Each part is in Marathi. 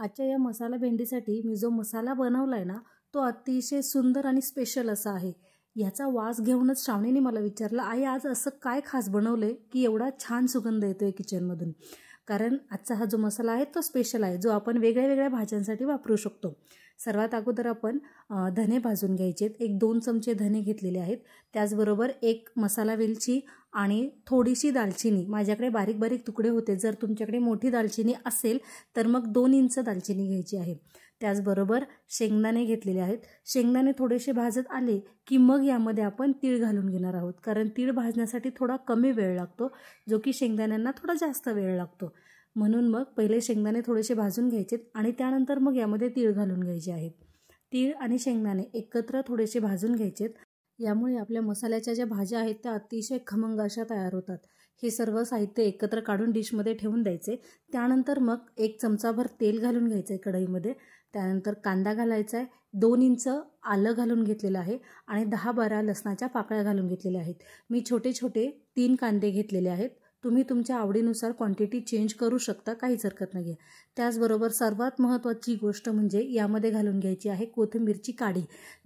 आजच्या या मसाला भेंडीसाठी मी जो मसाला बनवला आहे ना, तो अतिशय सुंदर आणि स्पेशल असा आहे. याचा वास घेऊनच श्रावणीने मला विचारलं, आई आज असं काय खास बनवलंय की एवढा छान सुगंध येतोय किचनमधून. कारण आजचा हा जो मसाला आहे तो स्पेशल आहे, जो आपण वेगळ्या वेगळ्या भाज्यांसाठी वापरू शकतो. सर्वात अगोदर आपण धने भाजून घ्यायचे. 1-2 चमचे धने घेतलेले आहेत. त्याचबरोबर 1 मसाला वेलची आणि थोडीशी दालचिनी. माझ्याकडे बारीक बारीक तुकडे होते. जर तुमच्याकडे मोठी दालचिनी असेल तर मग 2 इंच दालचिनी घ्यायची आहे. त्याचबरोबर शेंगदाणे घेतलेले आहेत. शेंगदाणे थोडेसे भाजत आले की मग यामध्ये आपण तीळ घालून घेणार आहोत. कारण तीळ भाजण्यासाठी थोडा कमी वेळ लागतो, जो की शेंगदाण्यांना थोडा जास्त वेळ लागतो. म्हणून मग पहिले शेंगदाणे थोडेसे भाजून घ्यायचे आणि त्यानंतर मग यामध्ये तीळ घालून घ्यायचे आहेत. तीळ आणि शेंगदाणे एकत्र थोडेसे भाजून घ्यायचेत. यामुळे आपल्या मसाल्याच्या ज्या भाज्या आहेत त्या अतिशय खमंग अशा तयार होतात. हे सर्व साहित्य एकत्र काढून डिशमध्ये ठेवून द्यायचे. त्यानंतर मग 1 चमचाभर तेल घालून घ्यायचं आहे कढईमध्ये. त्यानंतर कांदा घालायचा आहे. 2 इंच आलं घालून घेतलेलं आहे आणि 10-12 लसणाच्या पाकळ्या घालून घेतलेल्या आहेत. मी छोटे छोटे 3 कांदे घेतलेले आहेत. तुम्ही तुमच्या आवडीनुसार क्वांटिटी चेंज करू शकता, काहीच हरकत नाही आहे. त्याचबरोबर सर्वात महत्त्वाची गोष्ट म्हणजे यामध्ये घालून घ्यायची आहे कोथिंबीरची काडी,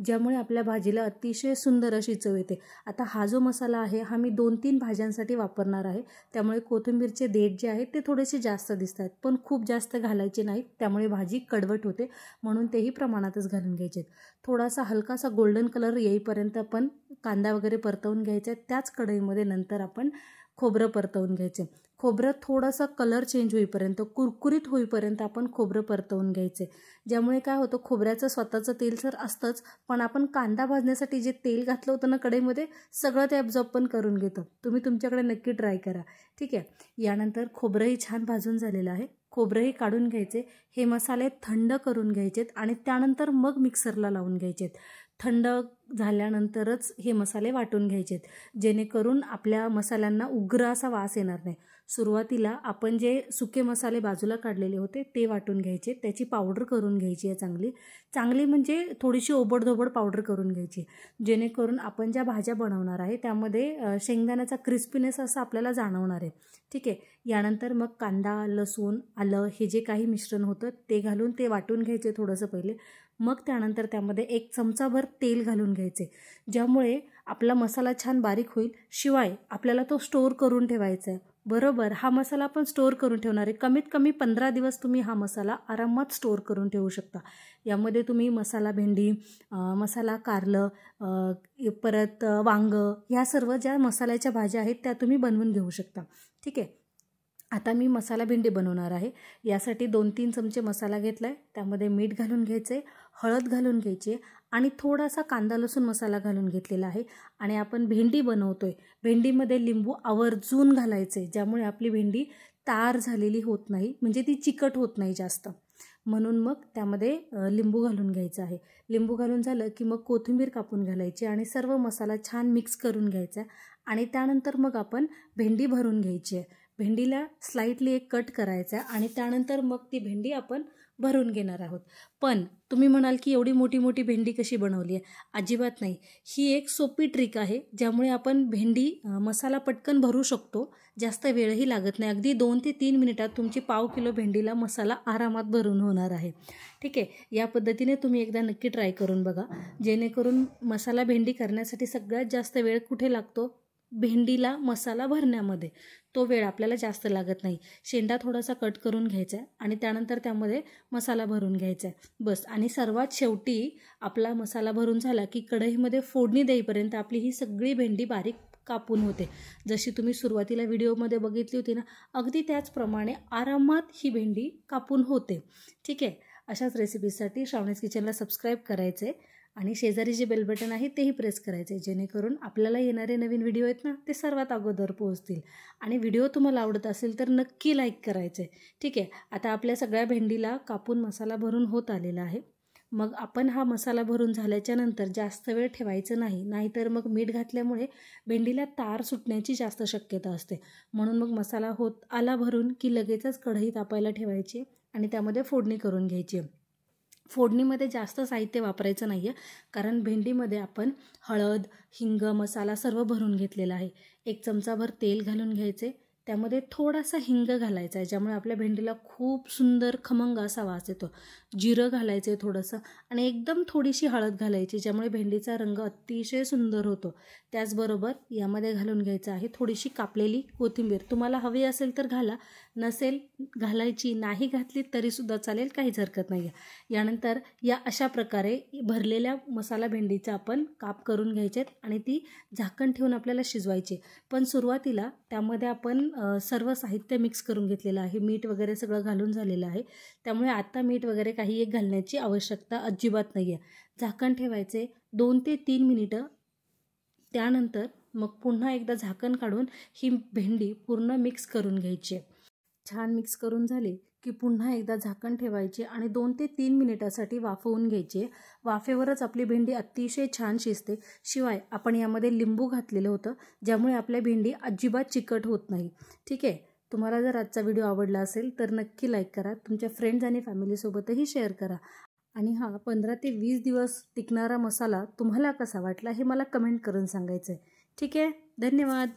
ज्यामुळे आपल्या भाजीला अतिशय सुंदर अशी चव येते. आता हा जो मसाला आहे हा मी 2-3 भाज्यांसाठी वापरणार आहे. त्यामुळे कोथिंबीरचे देठ जे आहेत ते थोडेसे जास्त दिसत आहेत, पण खूप जास्त घालायचे नाहीत. त्यामुळे भाजी कडवट होते, म्हणून तेही प्रमाणातच घालून घ्यायचे. थोडासा हलकासा गोल्डन कलर येईपर्यंत आपण कांदा वगैरे परतवून घ्यायचा. त्याच कढईमध्ये नंतर आपण खोबरं परतवून घ्यायचे. खोबरं थोडासा कलर चेंज होईपर्यंत, कुरकुरीत होईपर्यंत आपण खोबरं परतवून घ्यायचे. ज्यामुळे काय होतं, खोबऱ्याचं स्वतःचं तेल तर असतंच, पण आपण कांदा भाजण्यासाठी जे तेल घातलं होतं ना कढईमध्ये, सगळं ते ॲब्झॉर्ब पण करून घेतं. तुम्ही तुमच्याकडे नक्की ट्राय करा. ठीक आहे. यानंतर खोबरंही छान भाजून झालेलं आहे. खोबरंही काढून घ्यायचे. हे मसाले थंड करून घ्यायचेत आणि त्यानंतर मग मिक्सरला लावून घ्यायचेत. थंड झाल्यानंतरच हे मसाले वाटून घ्यायचेत, जेणेकरून आपल्या मसाल्यांना उग्र असा वास येणार नाही. सुरुवातीला आपण जे सुके मसाले बाजूला काढलेले होते ते वाटून घ्यायचे. त्याची पावडर करून घ्यायची आहे चांगली म्हणजे थोडीशी ओबडधोबड पावडर करून घ्यायची, जेणेकरून आपण ज्या भाज्या बनवणार आहे त्यामध्ये शेंगदाण्याचा क्रिस्पीनेस असं आपल्याला जाणवणार आहे. ठीक आहे. यानंतर मग कांदा, लसूण, आलं हे जे काही मिश्रण होतं ते घालून ते वाटून घ्यायचे थोडंसं पहिले. मग त्यानंतर त्यामध्ये 1 चमचाभर तेल घालून घ्यायचे, ज्यामुळे आपला मसाला छान बारीक होईल. शिवाय आपल्याला तो स्टोअर करून ठेवायचा आहे. बरोबर, हा मसाला आपण स्टोअर करून ठेवणार आहे. कमीत कमी 15 दिवस तुम्ही हा मसाला आरामात स्टोअर करून ठेवू शकता. यामध्ये तुम्ही मसाला भेंडी, मसाला कारलं, परत वांगं, ह्या सर्व ज्या मसाल्याच्या भाज्या आहेत त्या तुम्ही बनवून घेऊ शकता. ठीक आहे. आता मी मसाला भेंडी बनवणार आहे. यासाठी 2-3 चमचे मसाला घेतला आहे. त्यामध्ये मीठ घालून घ्यायचे, हळद घालून घ्यायची आणि थोडासा कांदा लसूण मसाला घालून घेतलेला आहे. आणि आपण भेंडी बनवतोय, भेंडीमध्ये लिंबू आवर्जून घालायचे, ज्यामुळे आपली भेंडी तार झालेली होत नाही, म्हणजे ती चिकट होत नाही जास्त. म्हणून मग त्यामध्ये लिंबू घालून घ्यायचं आहे. लिंबू घालून झालं की मग कोथिंबीर कापून घालायची आणि सर्व मसाला छान मिक्स करून घ्यायचा. आणि त्यानंतर मग आपण भेंडी भरून घ्यायची आहे. भेंडीला स्लाइटली एक कट करायचा आणि त्यानंतर मग ती भेंडी आपण भरून घेणार आहोत. पण तुम्ही म्हणाल की एवढी मोठी मोठी भेंडी कशी बनवली आहे? अजिबात नाही. ही एक सोपी ट्रिक आहे, ज्यामुळे आपण भेंडी मसाला पटकन भरू शकतो. जास्त वेळही लागत नाही. अगदी 2 ते 3 मिनिटात तुमची पाव किलो भेंडीला मसाला आरामात भरून होणार आहे. ठीक आहे. या पद्धतीने तुम्ही एकदा नक्की ट्राय करून बघा, जेणेकरून मसाला भेंडी करण्यासाठी सगळ्यात जास्त वेळ कुठे लागतो? भेंडीला मसाला भरण्यामध्ये. तो वेळ आपल्याला जास्त लागत नाही. शेंडा थोडासा कट करून घ्यायचा आहे आणि त्यानंतर त्यामध्ये मसाला भरून घ्यायचा आहे, बस. आणि सर्वात शेवटी आपला मसाला भरून झाला की कढईमध्ये फोडणी देईपर्यंत आपली ही सगळी भेंडी बारीक कापून होते. जशी तुम्ही सुरुवातीला व्हिडिओमध्ये बघितली होती ना, अगदी त्याचप्रमाणे आरामात ही भेंडी कापून होते. ठीक आहे. अशाच रेसिपीजसाठी श्रावणीज किचनला सबस्क्राईब करायचे आणि शेजारी जे बेल बटन आहे तेही प्रेस करायचे, जेणेकरून आपल्याला येणारे नवीन व्हिडिओ आहेत ना ते सर्वात अगोदर पोहोचतील. आणि व्हिडिओ तुम्हाला आवडत असेल तर नक्की लाईक करायचे. ठीक आहे. आता आपल्या सगळ्या भेंडीला कापून मसाला भरून होत आलेला आहे. मग आपण हा मसाला भरून झाल्याच्या नंतर जास्त वेळ ठेवायचं नाही, नाहीतर मग मीठ घातल्यामुळे भेंडीला तार सुटण्याची जास्त शक्यता असते. म्हणून मग मसाला होत आला भरून की लगेचच कढई तापायला ठेवायची आणि त्यामध्ये फोडणी करून घ्यायची. फोडणीमध्ये जास्त साहित्य वापरायचं नाही आहे, कारण भेंडीमध्ये आपण हळद, हिंग, मसाला सर्व भरून घेतलेला आहे. 1 चमचाभर तेल घालून घ्यायचे. त्यामध्ये थोडासा हिंग घालायचा आहे, ज्यामुळे आपल्या भेंडीला खूप सुंदर खमंग असा वास येतो. जिरं घालायचं आहे थोडंसं आणि एकदम थोडीशी हळद घालायची, ज्यामुळे भेंडीचा रंग अतिशय सुंदर होतो. त्याचबरोबर यामध्ये घालून घ्यायचं आहे थोडीशी कापलेली कोथिंबीर. तुम्हाला हवी असेल तर घाला, नसेल घालायची, नाही घातली तरीसुद्धा चालेल, काहीच हरकत नाही आहे. यानंतर या अशा प्रकारे भरलेल्या मसाला भेंडीचा आपण काप करून घ्यायचे आणि ती झाकण ठेवून आपल्याला शिजवायची. पण सुरुवातीला त्यामध्ये आपण सर्व साहित्य मिक्स करून घेतलेलं आहे, मीठ वगैरे सगळं घालून झालेलं आहे. त्यामुळे आता मीठ वगैरे काही एक घालण्याची आवश्यकता अजिबात नाही आहे. झाकण ठेवायचे 2 ते 3 मिनिटं. त्यानंतर मग पुन्हा एकदा झाकण काढून ही भेंडी पूर्ण मिक्स करून घ्यायची. छान मिक्स करून झाले की पुन्हा एकदा झाकण ठेवायचे आणि 2 ते 3 मिनिटासाठी वाफवून घ्यायचे. वाफेवरच आपली भेंडी अतिशय छान शिजते. शिवाय आपण यामध्ये लिंबू घातलेलं होतं, ज्यामुळे आपल्या भेंडी अजिबात चिकट होत नाही. ठीक आहे. तुम्हाला जर आजचा व्हिडिओ आवडला असेल तर नक्की लाईक करा, तुमच्या फ्रेंड्स आणि फॅमिलीसोबतही शेअर करा. आणि हा 15 ते 20 दिवस टिकणारा मसाला तुम्हाला कसा वाटला हे मला कमेंट करून सांगायचं आहे. ठीक आहे. धन्यवाद.